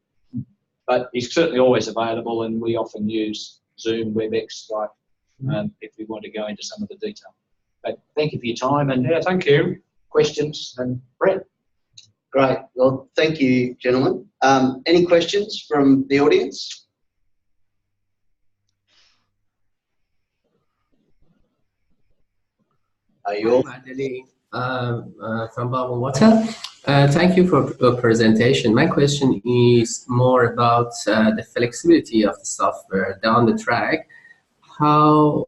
but he's certainly always available, and we often use Zoom, WebEx, Skype, if we want to go into some of the detail. But thank you for your time, and
Yeah, thank you.
questions, and Brett.
Great. Well, thank you, gentlemen. Any questions from the audience? Are you all?
Madeleine, from Bottled Water. Thank you for the presentation. My question is more about the flexibility of the software down the track. How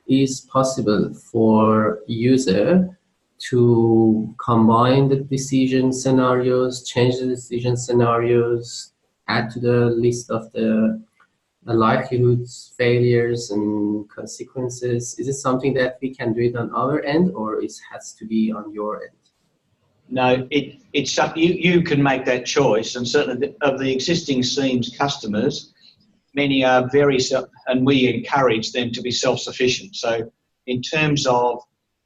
is possible for user to combine the decision scenarios, change the decision scenarios, add to the list of the likelihoods, failures, and consequences? Is it something that we can do it on our end, or it has to be on your end?
No, it's you can make that choice, and certainly of the existing SEAMS customers, many are and we encourage them to be self-sufficient. So in terms of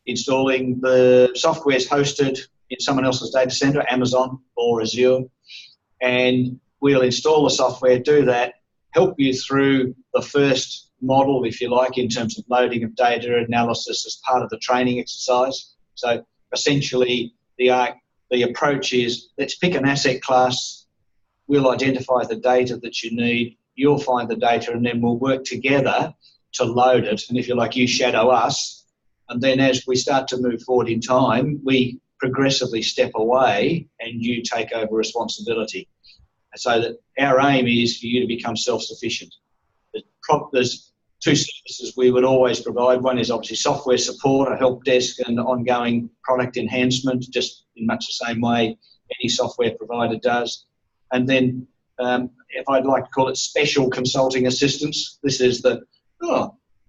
installing, the software is hosted in someone else's data center, Amazon or Azure, and we'll install the software, do that, help you through the first model, if you like, in terms of loading of data analysis as part of the training exercise. So essentially, the approach is, let's pick an asset class, we'll identify the data that you need, you'll find the data, and then we'll work together to load it. And if you like, you shadow us, and then as we start to move forward in time, we progressively step away and you take over responsibility. So that our aim is for you to become self-sufficient. There's two services we would always provide. One is obviously software support, a help desk, and ongoing product enhancement, just in much the same way any software provider does. And then, if I'd like to call it, special consulting assistance. This is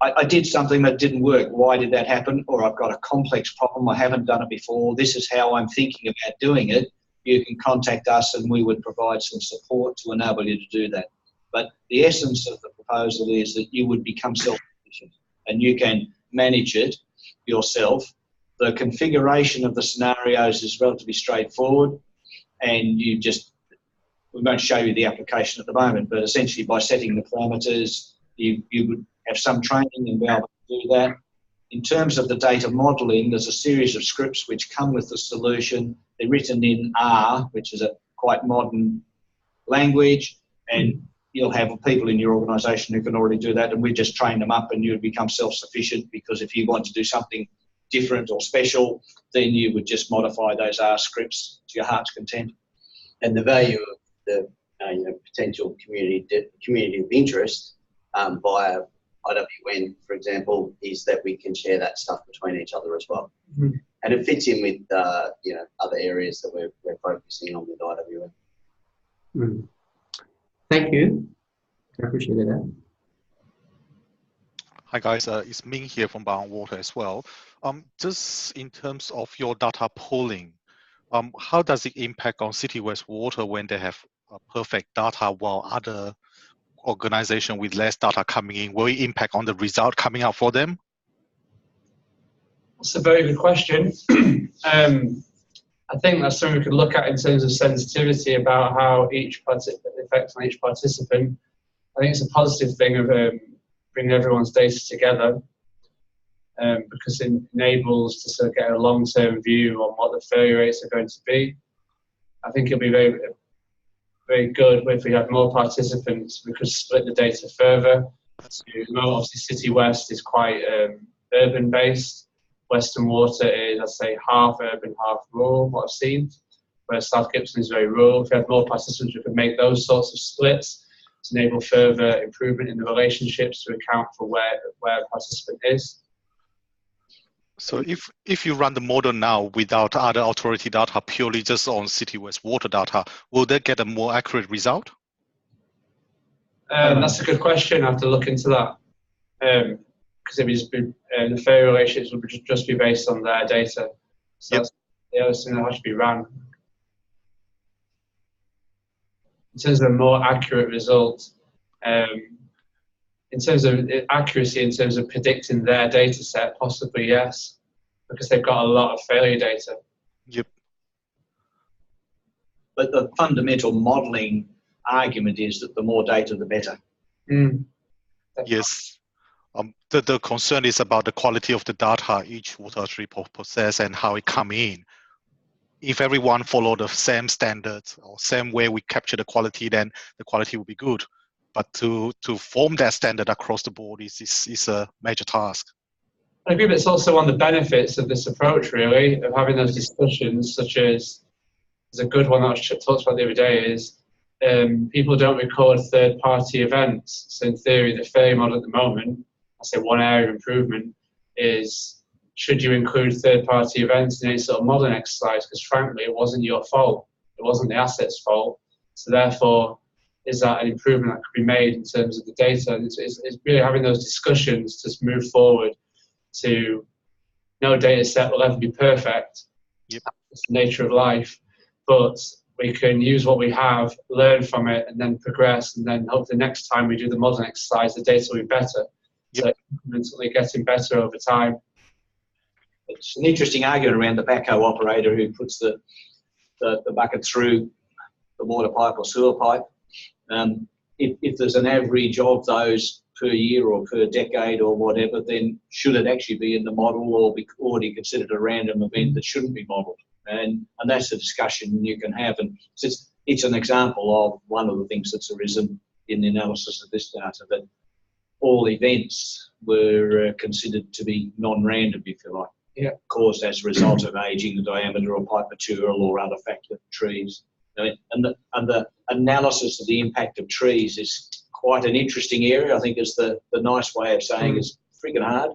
I did something that didn't work. Why did that happen? Or I've got a complex problem. I haven't done it before. This is how I'm thinking about doing it. You can contact us and we would provide some support to enable you to do that. But the essence of the proposal is that you would become self-sufficient and you can manage it yourself. The configuration of the scenarios is relatively straightforward, and we won't show you the application at the moment, but essentially by setting the parameters, you would have some training and be able to do that. In terms of the data modeling, there's a series of scripts which come with the solution. They're written in R, which is a quite modern language, and you'll have people in your organisation who can already do that, and we just train them up and you would become self-sufficient, because if you want to do something different or special, then you would just modify those R scripts to your heart's content.
And the value of the potential community of interest via IWN, for example, is that we can share that stuff between each other as well. Mm-hmm. And it fits in with other areas that we're focusing on with IWN.
Mm-hmm. Thank you. I appreciate that.
Hi guys, it's Ming here from Bottled Water as well. Just in terms of your data pooling, how does it impact on City West Water when they have perfect data while other organization with less data coming in? Will it impact on the result coming out for them?
That's a very good question. I think that's something we could look at in terms of sensitivity about how affects on each participant. I think it's a positive thing of bringing everyone's data together, because it enables to sort of get a long-term view on what the failure rates are going to be. I think it'll be very, very good if we have more participants. We could split the data further. Obviously, City West is quite urban-based. Western Water is, I'd say, half urban, half rural, what I've seen, whereas South Gibson is very rural. If we had more participants, we could make those sorts of splits to enable further improvement in the relationships to account for where a participant is.
So if you run the model now without other authority data, purely just on City West Water data, will they get a more accurate result?
That's a good question. I have to look into that. Because the failure relationships would just be based on their data. So that's the other thing that has to be ran. In terms of a more accurate result, in terms of accuracy, in terms of predicting their data set, possibly yes, because they've got a lot of failure data.
Yep.
But the fundamental modelling argument is that the more data, the better.
Yes. The concern is about the quality of the data each water authority possess and how it come in. If everyone follow the same standards or same way we capture the quality, then the quality will be good. But to form that standard across the board is a major task.
I agree, but it's also one of the benefits of this approach, really, of having those discussions, such as there's a good one that I talked about the other day, is people don't record third-party events. So in theory, the failure model at the moment, I say one area of improvement is, should you include third-party events in any sort of modelling exercise? Because frankly, it wasn't your fault. It wasn't the asset's fault. So therefore, is that an improvement that could be made in terms of the data? And it's really having those discussions to move forward to no data set will ever be perfect.
Yep.
It's the nature of life. But we can use what we have, learn from it, and then progress. And then hope the next time we do the modelling exercise, the data will be better.
Yep.
So incrementally getting better over time.
It's an interesting argument around the backhoe operator who puts the bucket through the water pipe or sewer pipe. If there's an average of those per year or per decade or whatever, then should it actually be in the model or be already considered a random event that shouldn't be modelled? And that's a discussion you can have. And it's an example of one of the things that's arisen in the analysis of this data, that all events were considered to be non-random, if you like.
Yeah.
Caused as a result of ageing, the diameter of pipe material or other factor of trees. And the analysis of the impact of trees is quite an interesting area. I think is the nice way of saying it's freaking hard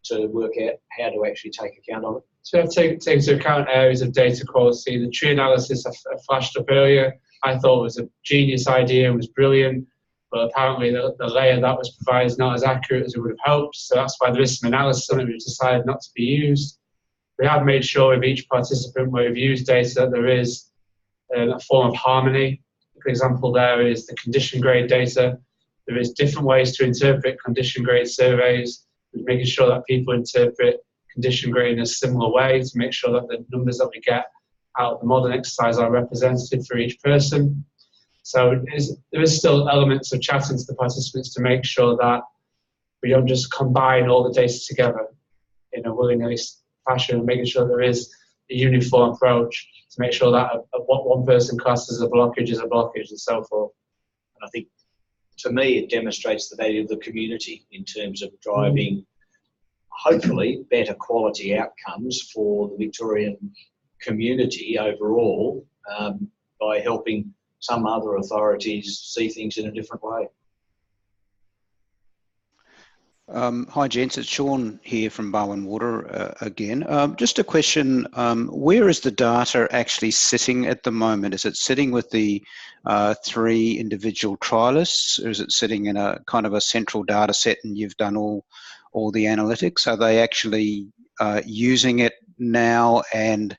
to work out how to actually take account of it.
So I've taken into account areas of data quality. The tree analysis I flashed up earlier, I thought was a genius idea and was brilliant, but apparently the layer that was provided is not as accurate as we would have hoped. So that's why there is some analysis on it we've decided not to be used. We have made sure with each participant where we've used data that there is a form of harmony. For example, there is the condition grade data. There is different ways to interpret condition grade surveys. We're making sure that people interpret condition grade in a similar way to make sure that the numbers that we get out of the modelling exercise are representative for each person. So there is still elements of chatting to the participants to make sure that we don't just combine all the data together in a willy-nilly fashion, and making sure there is a uniform approach to make sure that what one person classes as a blockage is a blockage and so forth.
And I think, to me, it demonstrates the value of the community in terms of driving, hopefully, better quality outcomes for the Victorian community overall by helping some other authorities see things in a different way.
Hi, gents. It's Sean here from Barwon Water again. Just a question. Where is the data actually sitting at the moment? Is it sitting with the 3 individual trialists, or is it sitting in a kind of a central data set and you've done all the analytics? Are they actually using it now and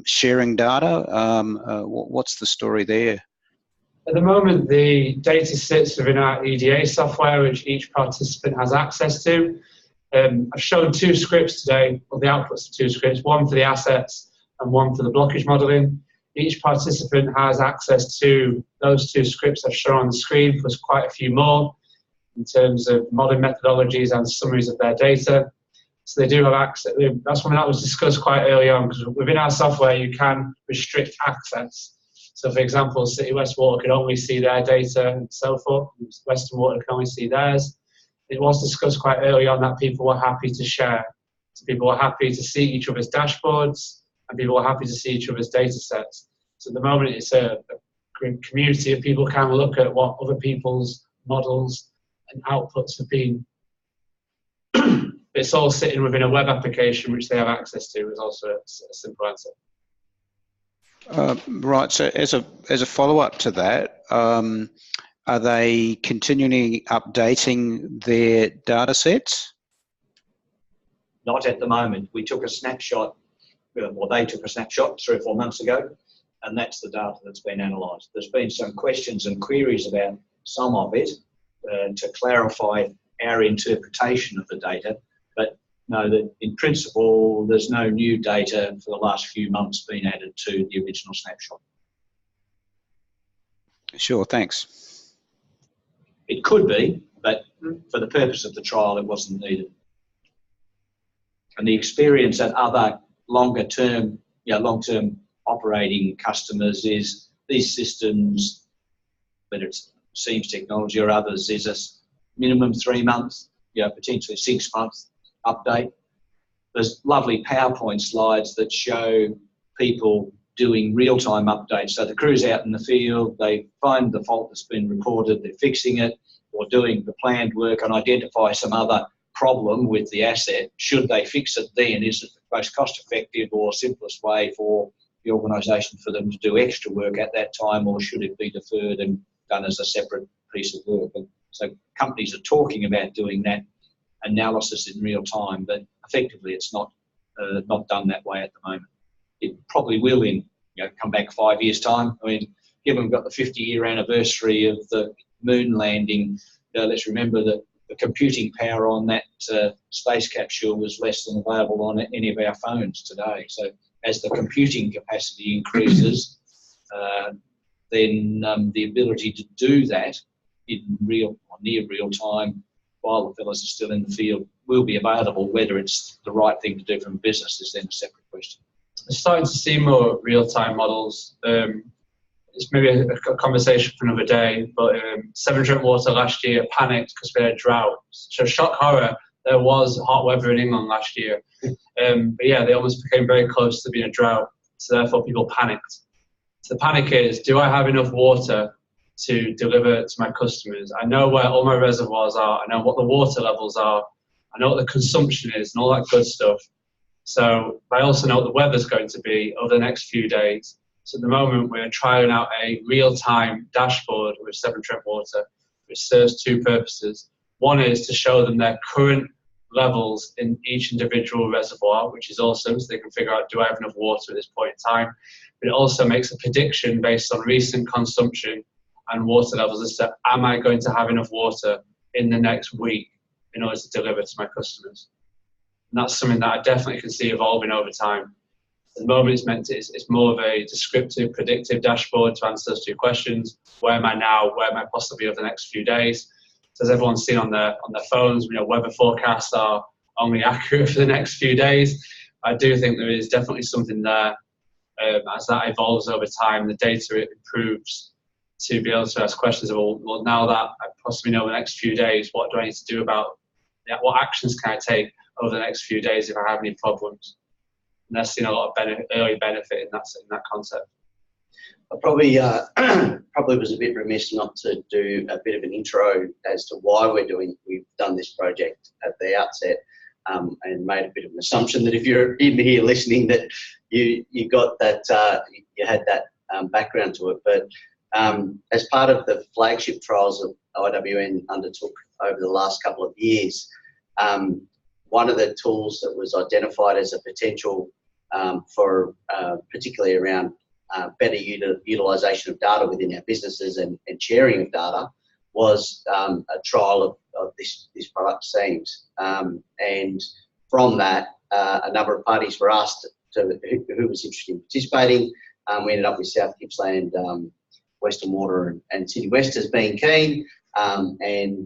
sharing data? What's the story there?
At the moment, the data sits within our EDA software, which each participant has access to. I've shown 2 scripts today, or the outputs of 2 scripts, one for the assets and one for the blockage modelling. Each participant has access to those 2 scripts I've shown on the screen, plus quite a few more in terms of modelling methodologies and summaries of their data. So they do have access. That's something that was discussed quite early on, because within our software you can restrict access. So for example, City West Water could only see their data and so forth. Western Water can only see theirs. It was discussed quite early on that people were happy to share. So people were happy to see each other's dashboards and people were happy to see each other's data sets. So at the moment it's a community of people can look at what other people's models and outputs have been. It's all sitting within a web application which they have access to, is also a simple answer.
Right. So as a follow-up to that, are they continually updating their data sets?
Not at the moment. We took a snapshot, well, they took a snapshot 3 or 4 months ago, and that's the data that's been analysed. There's been some questions and queries about some of it to clarify our interpretation of the data, but no, that in principle, there's no new data for the last few months been added to the original snapshot.
Sure, thanks.
It could be, but for the purpose of the trial, it wasn't needed. And the experience at other long-term operating customers is these systems, whether it's SEAMS technology or others, is a minimum 3 months, potentially 6 months update. There's lovely PowerPoint slides that show people doing real-time updates. So the crew's out in the field, they find the fault that's been reported, they're fixing it, or doing the planned work and identify some other problem with the asset. Should they fix it then? Is it the most cost-effective or simplest way for the organisation for them to do extra work at that time, or should it be deferred and done as a separate piece of work? And so companies are talking about doing that analysis in real time, but effectively it's not done that way at the moment. It probably will in come back 5 years' time. I mean, given we've got the 50-year anniversary of the moon landing, let's remember that the computing power on that space capsule was less than available on any of our phones today. So as the computing capacity increases, then the ability to do that in real or near real time while the fellows are still in the field will be available. Whether it's the right thing to do from a business is then a separate question.
We're starting to see more real-time models. It's maybe a conversation for another day, but Severn Trent Water last year panicked because we had a drought. So shock horror, there was hot weather in England last year. But yeah, they almost became very close to being a drought. So therefore people panicked. So the panic is, do I have enough water to deliver to my customers? I know where all my reservoirs are. I know what the water levels are. I know what the consumption is and all that good stuff. So I also know what the weather's going to be over the next few days. So at the moment, we're trying out a real-time dashboard with Severn Trent Water, which serves two purposes. One is to show them their current levels in each individual reservoir, which is awesome, so they can figure out, do I have enough water at this point in time? But it also makes a prediction based on recent consumption and water levels as to, am I going to have enough water in the next week in order to deliver to my customers? And that's something that I definitely can see evolving over time. At the moment, it's more of a descriptive, predictive dashboard to answer those two questions. Where am I now? Where am I possibly over the next few days? So as everyone's seen on their phones, weather forecasts are only accurate for the next few days. I do think there is definitely something there. As that evolves over time, the data improves to be able to ask questions of, well, now that I possibly know the next few days, what do I need to do about what actions can I take over the next few days if I have any problems? And that's seen a lot of early benefit in that concept.
I probably was a bit remiss not to do a bit of an intro as to why we've done this project at the outset, and made a bit of an assumption that if you're in here listening that you got that you had that background to it. But as part of the flagship trials that IWN undertook over the last couple of years, one of the tools that was identified as a potential for particularly around better utilisation of data within our businesses and sharing of data was a trial of this product SEAMS. And from that, a number of parties were asked who was interested in participating. We ended up with South Gippsland, Western Water and City West as being keen, and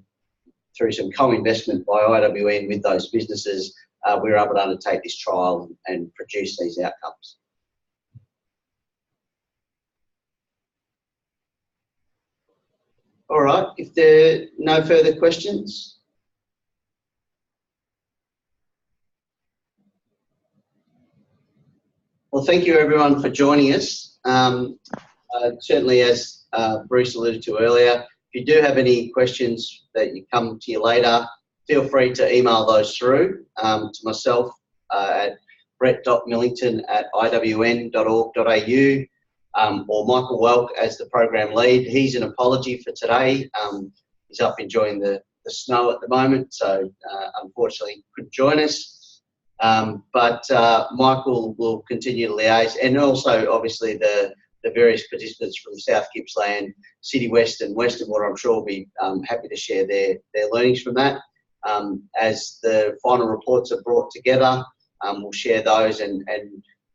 through some co-investment by IWN with those businesses, we were able to undertake this trial and produce these outcomes. All right, if there are no further questions. Well, thank you everyone for joining us. Certainly, as Bruce alluded to earlier, if you do have any questions that you come to you later, feel free to email those through to myself at brett.millington@iwn.org.au, or Michael Welk as the program lead. He's an apology for today. He's up enjoying the snow at the moment, so unfortunately couldn't join us. But Michael will continue to liaise, and also obviously the various participants from South Gippsland, City West and Western Water, I'm sure will be happy to share their learnings from that. As the final reports are brought together, we'll share those, and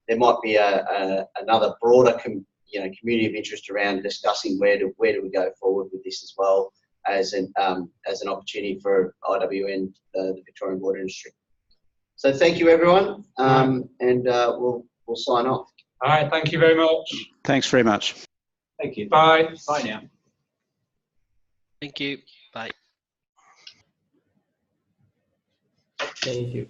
there might be another broader community of interest around discussing where do we go forward with this as well as an opportunity for IWN, the Victorian water industry. So thank you everyone, and we'll sign off.
All right, thank you very much.
Thanks very much.
Thank you.
Bye.
Bye now.
Thank you. Bye.
Thank you.